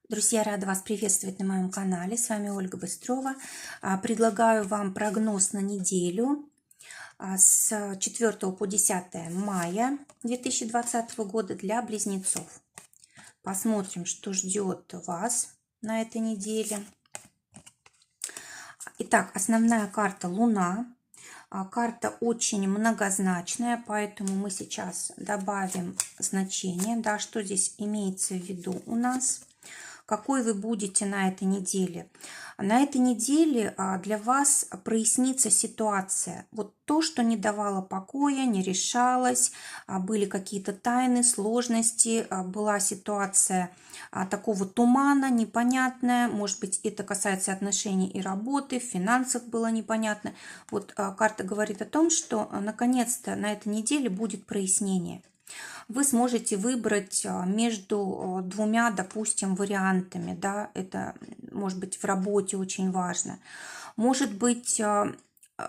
Друзья, рада вас приветствовать на моем канале. С вами Ольга Быстрова. Предлагаю вам прогноз на неделю с 4 по 10 мая 2020 года для близнецов. Посмотрим, что ждет вас на этой неделе. Итак, основная карта Луна. Карта очень многозначная, поэтому мы сейчас добавим значение, да, что здесь имеется в виду у нас. Какой вы будете на этой неделе? На этой неделе для вас прояснится ситуация. Вот то, что не давало покоя, не решалось, были какие-то тайны, сложности, была ситуация такого тумана, непонятная. Может быть, это касается отношений и работы, в финансах было непонятно. Вот карта говорит о том, что наконец-то на этой неделе будет прояснение. Вы сможете выбрать между двумя, допустим, вариантами, да, это может быть в работе очень важно. Может быть,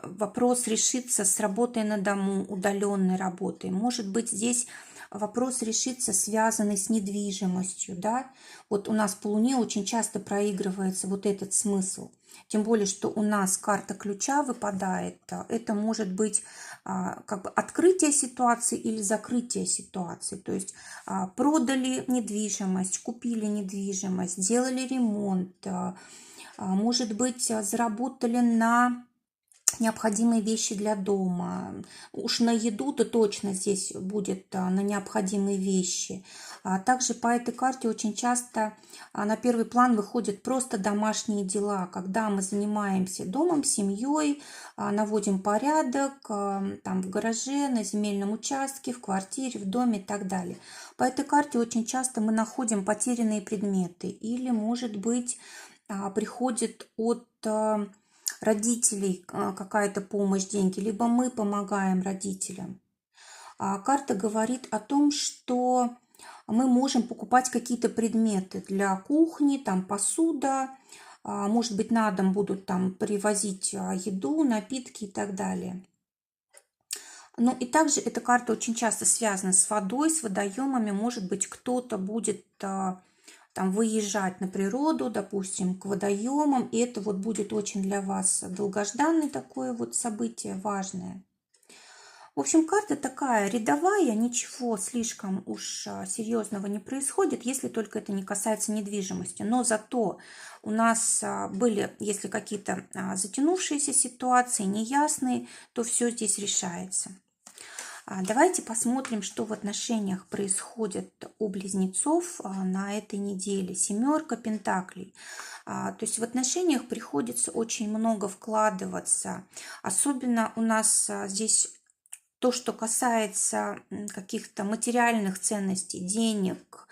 вопрос решится с работой на дому, удаленной работой. Может быть, здесь вопрос решится, связанный с недвижимостью, да. Вот у нас по Луне очень часто проигрывается вот этот смысл. Тем более, что у нас карта ключа выпадает. Это может быть как бы открытие ситуации или закрытие ситуации. То есть продали недвижимость, купили недвижимость, сделали ремонт. Может быть, заработали на необходимые вещи для дома. Уж на еду-то точно здесь будет на необходимые вещи. Также по этой карте очень часто на первый план выходят просто домашние дела, когда мы занимаемся домом, семьей, наводим порядок там в гараже, на земельном участке, в квартире, в доме и так далее. По этой карте очень часто мы находим потерянные предметы или, может быть, приходит от родителей какая-то помощь, деньги, либо мы помогаем родителям. Карта говорит о том, что мы можем покупать какие-то предметы для кухни, там посуда, может быть, на дом будут там привозить еду, напитки и так далее. Ну и также эта карта очень часто связана с водой, с водоемами. Может быть, кто-то будет там выезжать на природу, допустим, к водоемам, и это вот будет очень для вас долгожданное такое вот событие, важное. В общем, карта такая рядовая, ничего слишком уж серьезного не происходит, если только это не касается недвижимости. Но зато у нас были, если какие-то затянувшиеся ситуации, неясные, то все здесь решается. Давайте посмотрим, что в отношениях происходит у близнецов на этой неделе. Семерка пентаклей. То есть в отношениях приходится очень много вкладываться. Особенно у нас здесь то, что касается каких-то материальных ценностей, денег.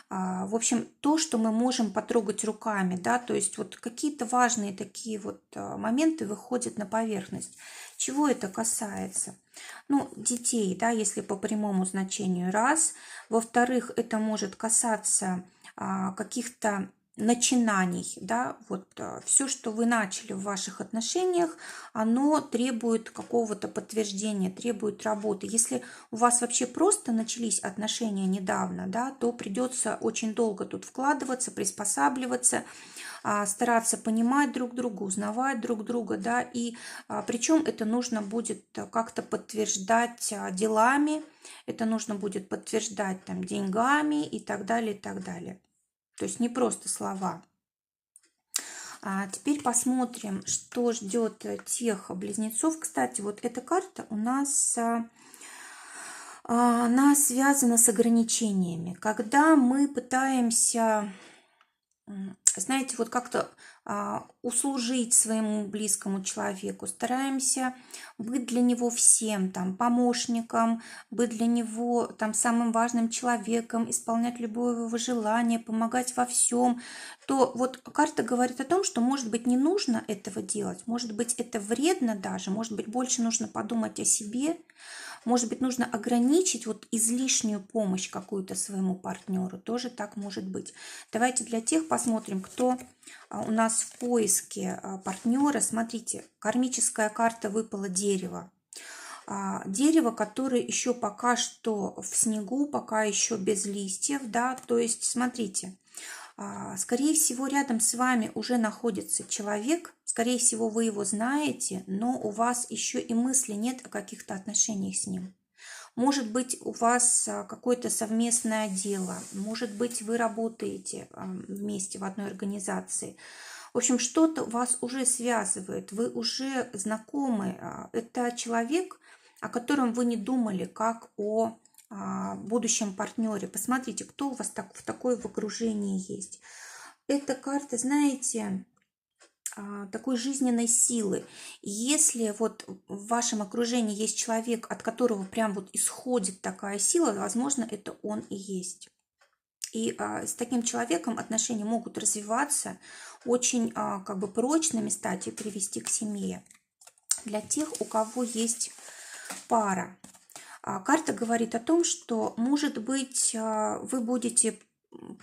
В общем, то, что мы можем потрогать руками, да, то есть вот какие-то важные такие вот моменты выходят на поверхность. Чего это касается? Ну, детей, да, если по прямому значению, раз. Во-вторых, это может касаться каких-то начинаний, да, вот все, что вы начали в ваших отношениях, оно требует какого-то подтверждения, требует работы. Если у вас вообще просто начались отношения недавно, да, то придется очень долго тут вкладываться, приспосабливаться, стараться понимать друг друга, узнавать друг друга, да, и причем это нужно будет как-то подтверждать делами, это нужно будет подтверждать там деньгами и так далее, и так далее. То есть не просто слова. Теперь посмотрим, что ждет тех близнецов. Кстати, вот эта карта у нас она связана с ограничениями. Когда мы пытаемся, знаете, вот как-то услужить своему близкому человеку, стараемся быть для него всем, там, помощником, быть для него там самым важным человеком, исполнять любое его желание, помогать во всем, то вот карта говорит о том, что, может быть, не нужно этого делать, может быть, это вредно даже, может быть, больше нужно подумать о себе, может быть, нужно ограничить вот излишнюю помощь какую-то своему партнеру. Тоже так может быть. Давайте для тех посмотрим, кто у нас в поиске партнера. Смотрите, кармическая карта выпала дерево. Дерево, которое еще пока что в снегу, пока еще без листьев, да, то есть, смотрите, Скорее всего, рядом с вами уже находится человек, скорее всего, вы его знаете, но у вас еще и мысли нет о каких-то отношениях с ним. Может быть, у вас какое-то совместное дело, может быть, вы работаете вместе в одной организации. В общем, что-то вас уже связывает, вы уже знакомы. Это человек, о котором вы не думали, как о будущем партнере. Посмотрите, кто у вас в такое в окружении есть. Эта карта, знаете, такой жизненной силы. Если вот в вашем окружении есть человек, от которого прям вот исходит такая сила, возможно, это он и есть. И с таким человеком отношения могут развиваться, очень как бы прочными стать и привести к семье. Для тех, у кого есть пара. Карта говорит о том, что, может быть, вы будете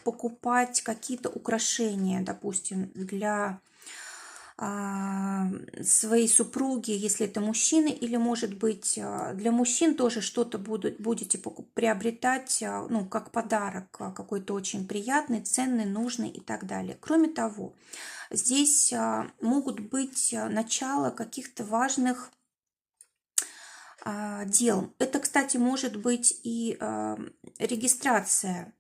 покупать какие-то украшения, допустим, для своей супруги, если это мужчины, или, может быть, для мужчин тоже что-то будете приобретать, ну, как подарок, какой-то очень приятный, ценный, нужный и так далее. Кроме того, здесь могут быть начало каких-то важных дел. Это, кстати, может быть и регистрация,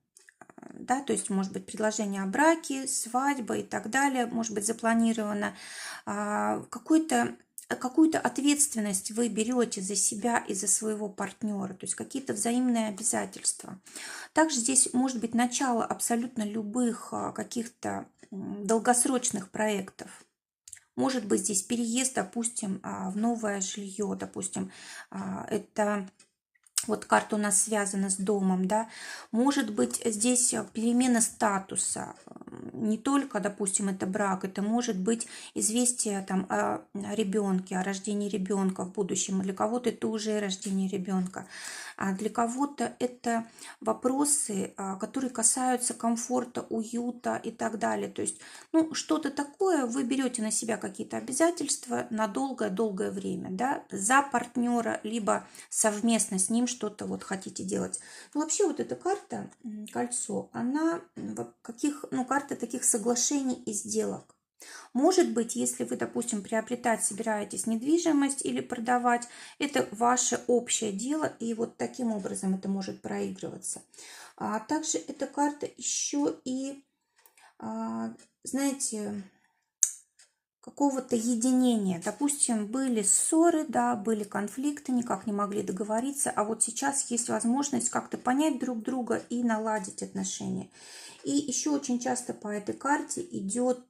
да, то есть может быть предложение о браке, свадьба и так далее, может быть запланировано. Какую-то ответственность вы берете за себя и за своего партнера, то есть какие-то взаимные обязательства. Также здесь может быть начало абсолютно любых каких-то долгосрочных проектов. Может быть здесь переезд, допустим, в новое жилье, допустим, это... Вот карта у нас связана с домом, да. Может быть, здесь перемена статуса. Не только, допустим, это брак, это может быть известие там о ребенке, о рождении ребенка в будущем. Для кого-то это уже рождение ребенка. А для кого-то это вопросы, которые касаются комфорта, уюта и так далее. То есть, ну, что-то такое, вы берете на себя какие-то обязательства на долгое-долгое время, да, за партнера, либо совместно с ним что-то вот хотите делать. Ну, вообще вот эта карта, кольцо, она карта таких соглашений и сделок. Может быть, если вы, допустим, приобретать собираетесь недвижимость или продавать, это ваше общее дело, и вот таким образом это может проигрываться. А также эта карта еще и, знаете, какого-то единения. Допустим, были ссоры, да, были конфликты, никак не могли договориться, а вот сейчас есть возможность как-то понять друг друга и наладить отношения. И еще очень часто по этой карте идет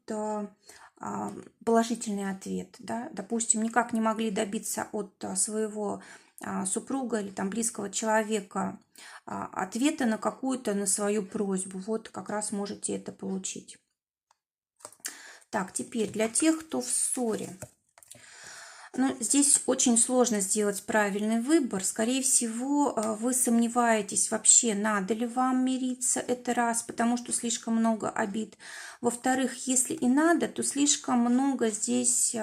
положительный ответ. Да? Допустим, никак не могли добиться от своего супруга или там близкого человека ответа на какую-то, на свою просьбу. Вот как раз можете это получить. Так, теперь для тех, кто в ссоре. Ну, здесь очень сложно сделать правильный выбор. Скорее всего, вы сомневаетесь вообще, надо ли вам мириться, это раз, потому что слишком много обид. Во-вторых, если и надо, то слишком много здесь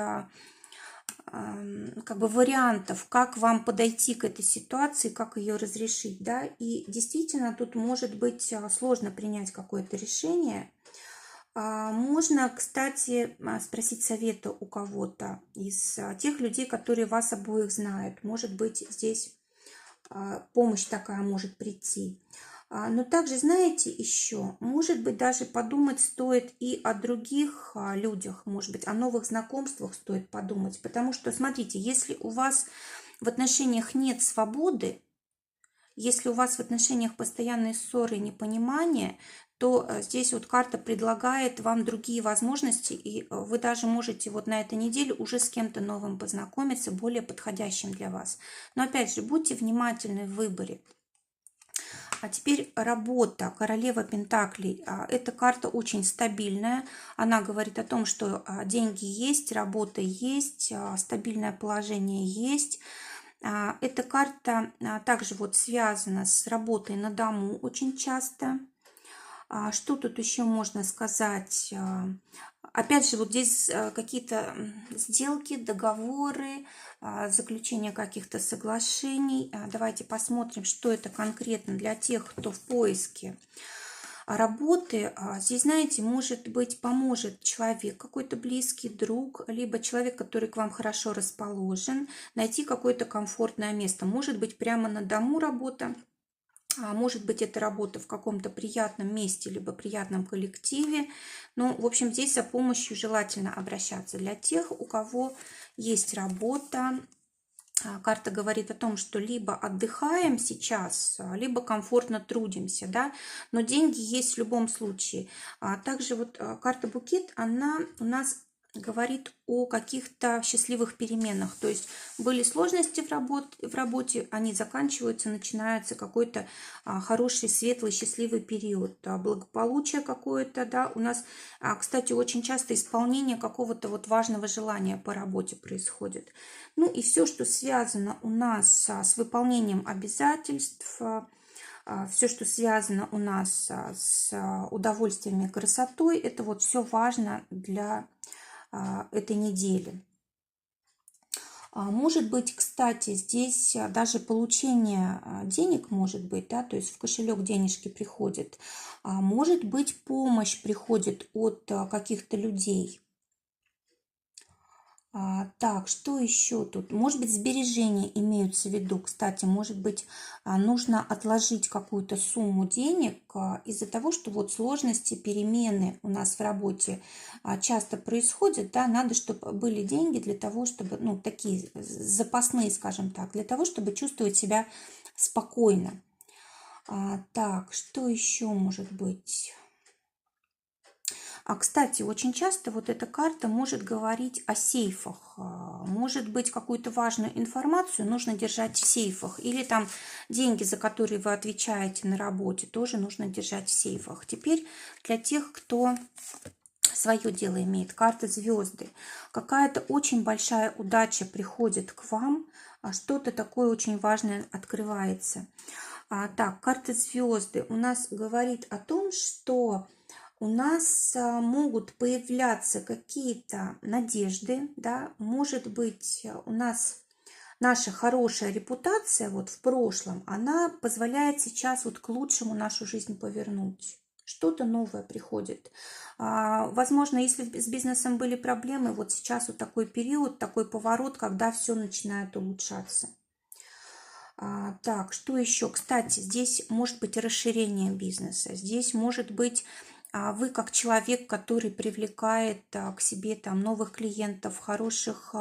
как бы вариантов, как вам подойти к этой ситуации, как ее разрешить, да, и действительно тут может быть сложно принять какое-то решение. Можно, кстати, спросить совета у кого-то из тех людей, которые вас обоих знают. Может быть, здесь помощь такая может прийти. Но также, знаете, еще, может быть, даже подумать стоит и о других людях, может быть, о новых знакомствах стоит подумать. Потому что, смотрите, если у вас в отношениях нет свободы, если у вас в отношениях постоянные ссоры и непонимание, то здесь вот карта предлагает вам другие возможности, и вы даже можете вот на этой неделе уже с кем-то новым познакомиться, более подходящим для вас. Но опять же, будьте внимательны в выборе. А теперь работа, королева Пентаклей. Эта карта очень стабильная. Она говорит о том, что деньги есть, работа есть, стабильное положение есть. Эта карта также вот связана с работой на дому очень часто. Что тут еще можно сказать? Опять же, вот здесь какие-то сделки, договоры, заключение каких-то соглашений. Давайте посмотрим, что это конкретно для тех, кто в поиске. работы, здесь, знаете, может быть, поможет человек, какой-то близкий друг, либо человек, который к вам хорошо расположен, найти какое-то комфортное место. Может быть, прямо на дому работа, а может быть, это работа в каком-то приятном месте, либо приятном коллективе. Ну, в общем, здесь за помощью желательно обращаться для тех, у кого есть работа. Карта говорит о том, что либо отдыхаем сейчас, либо комфортно трудимся, да, но деньги есть в любом случае. Также вот карта Букет, она у нас говорит о каких-то счастливых переменах. То есть были сложности в работе, они заканчиваются, начинается какой-то хороший, светлый, счастливый период. Благополучие какое-то, да, у нас, кстати, очень часто исполнение какого-то вот важного желания по работе происходит. Ну и все, что связано у нас с выполнением обязательств, все, что связано у нас с удовольствием и красотой, это вот все важно для этой недели. Может быть, кстати, здесь даже получение денег может быть, да, то есть в кошелек денежки приходят. Может быть, помощь приходит от каких-то людей. Так, что еще тут? Может быть, сбережения имеются в виду. Кстати, может быть, нужно отложить какую-то сумму денег из-за того, что вот сложности, перемены у нас в работе часто происходят. Да, надо, чтобы были деньги для того, чтобы, ну, такие запасные, скажем так, для того, чтобы чувствовать себя спокойно. Так, что еще может быть? Кстати, очень часто вот эта карта может говорить о сейфах. Может быть, какую-то важную информацию нужно держать в сейфах. Или там деньги, за которые вы отвечаете на работе, тоже нужно держать в сейфах. Теперь для тех, кто свое дело имеет, карта звезды. Какая-то очень большая удача приходит к вам, что-то такое очень важное открывается. Так, карта звезды у нас говорит о том, что у нас могут появляться какие-то надежды, да, может быть, у нас наша хорошая репутация вот в прошлом, она позволяет сейчас вот к лучшему нашу жизнь повернуть. Что-то новое приходит. Возможно, если с бизнесом были проблемы, вот сейчас вот такой период, такой поворот, когда все начинает улучшаться. Так, что еще? Кстати, здесь может быть расширение бизнеса. Здесь может быть вы как человек, который привлекает к себе там новых клиентов, хороших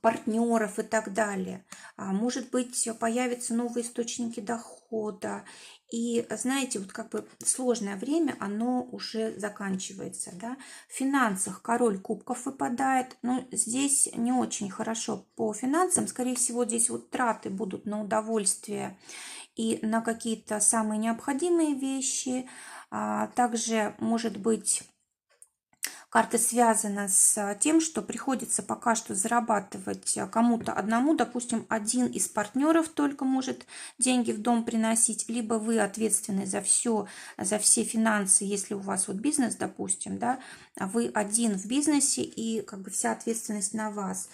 партнеров и так далее. Может быть, появятся новые источники дохода. И, знаете, вот как бы сложное время, оно уже заканчивается. Да? В финансах король кубков выпадает, но здесь не очень хорошо по финансам. Скорее всего, здесь вот траты будут на удовольствие и на какие-то самые необходимые вещи. Также, может быть, карта связана с тем, что приходится пока что зарабатывать кому-то одному. Допустим, один из партнеров только может деньги в дом приносить, либо вы ответственны за все финансы, если у вас вот бизнес, допустим, да, вы один в бизнесе и как бы вся ответственность на вас.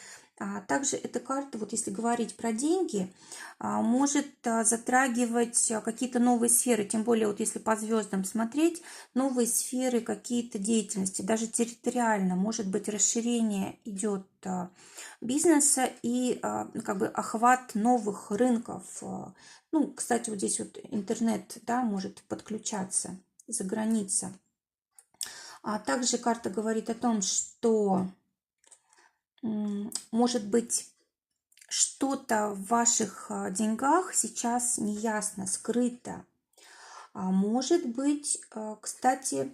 Также эта карта, вот если говорить про деньги, может затрагивать какие-то новые сферы, тем более вот если по звездам смотреть, новые сферы какие-то деятельности, даже территориально, может быть, расширение идет бизнеса и как бы охват новых рынков. Ну, кстати, вот здесь вот интернет, да, может подключаться за граница. Также карта говорит о том, что может быть, что-то в ваших деньгах сейчас неясно, скрыто. Может быть, кстати,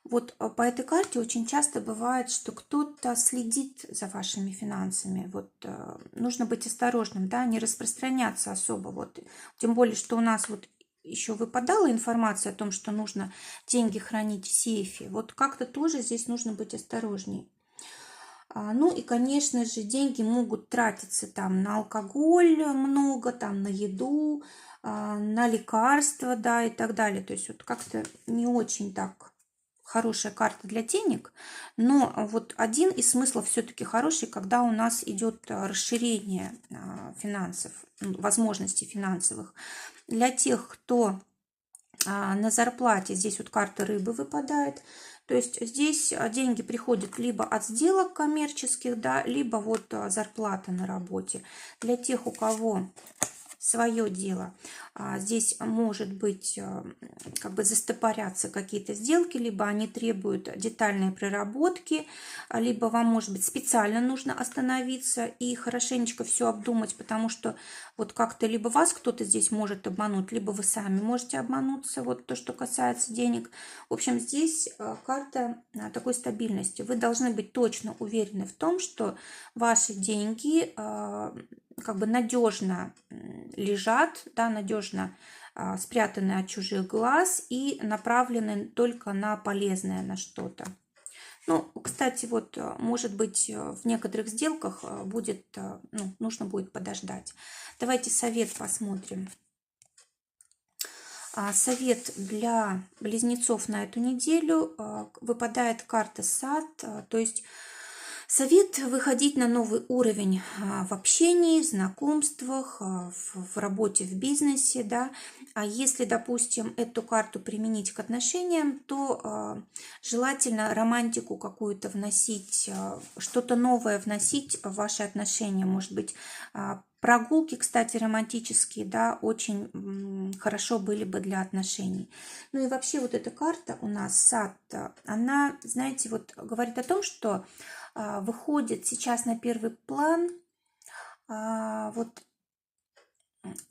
вот по этой карте очень часто бывает, что кто-то следит за вашими финансами. Вот нужно быть осторожным, да, не распространяться особо. Вот, тем более, что у нас вот еще выпадала информация о том, что нужно деньги хранить в сейфе. Вот как-то тоже здесь нужно быть осторожней. Ну и, конечно же, деньги могут тратиться там на алкоголь много, там на еду, на лекарства, да, и так далее. То есть вот как-то не очень так хорошая карта для денег, но вот один из смыслов все-таки хороший, когда у нас идет расширение финансов, возможностей финансовых. Для тех, кто на зарплате. Здесь вот карта рыбы выпадает. То есть здесь деньги приходят либо от сделок коммерческих, да, либо вот зарплата на работе. Для тех, у кого свое дело, здесь может быть как бы застопорятся какие-то сделки, либо они требуют детальной проработки, либо вам, может быть, специально нужно остановиться и хорошенечко все обдумать, потому что вот как-то либо вас кто-то здесь может обмануть, либо вы сами можете обмануться, вот то, что касается денег. В общем, здесь карта такой стабильности. Вы должны быть точно уверены в том, что ваши деньги как бы надежно лежат, да, надежно спрятаны от чужих глаз и направлены только на полезное, на что-то. Ну, кстати, вот, может быть, в некоторых сделках будет, ну, нужно будет подождать. Давайте совет посмотрим. Совет для близнецов на эту неделю. Выпадает карта сад, то есть совет выходить на новый уровень в общении, в знакомствах, в работе, в бизнесе, да. А если, допустим, эту карту применить к отношениям, то желательно романтику какую-то вносить, что-то новое вносить в ваши отношения. Может быть, прогулки, кстати, романтические, да, очень хорошо были бы для отношений. Ну и вообще вот эта карта у нас, сад, она, знаете, вот говорит о том, что выходит сейчас на первый план вот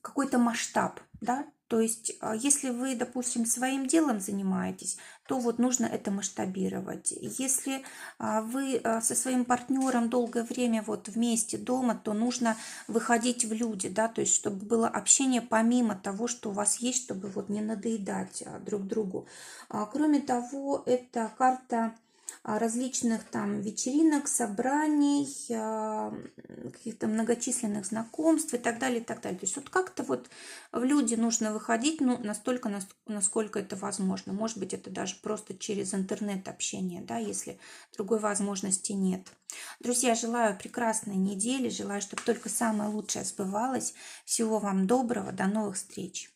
какой-то масштаб, да, то есть если вы, допустим, своим делом занимаетесь, то вот нужно это масштабировать. Если вы со своим партнером долгое время вот вместе дома, то нужно выходить в люди, да, то есть чтобы было общение помимо того, что у вас есть, чтобы вот не надоедать друг другу. Кроме того, это карта различных там вечеринок, собраний, каких-то многочисленных знакомств и так далее, и так далее. То есть вот как-то вот в люди нужно выходить, ну, настолько, насколько это возможно. Может быть, это даже просто через интернет общение, да, если другой возможности нет. Друзья, желаю прекрасной недели, желаю, чтобы только самое лучшее сбывалось. Всего вам доброго, до новых встреч!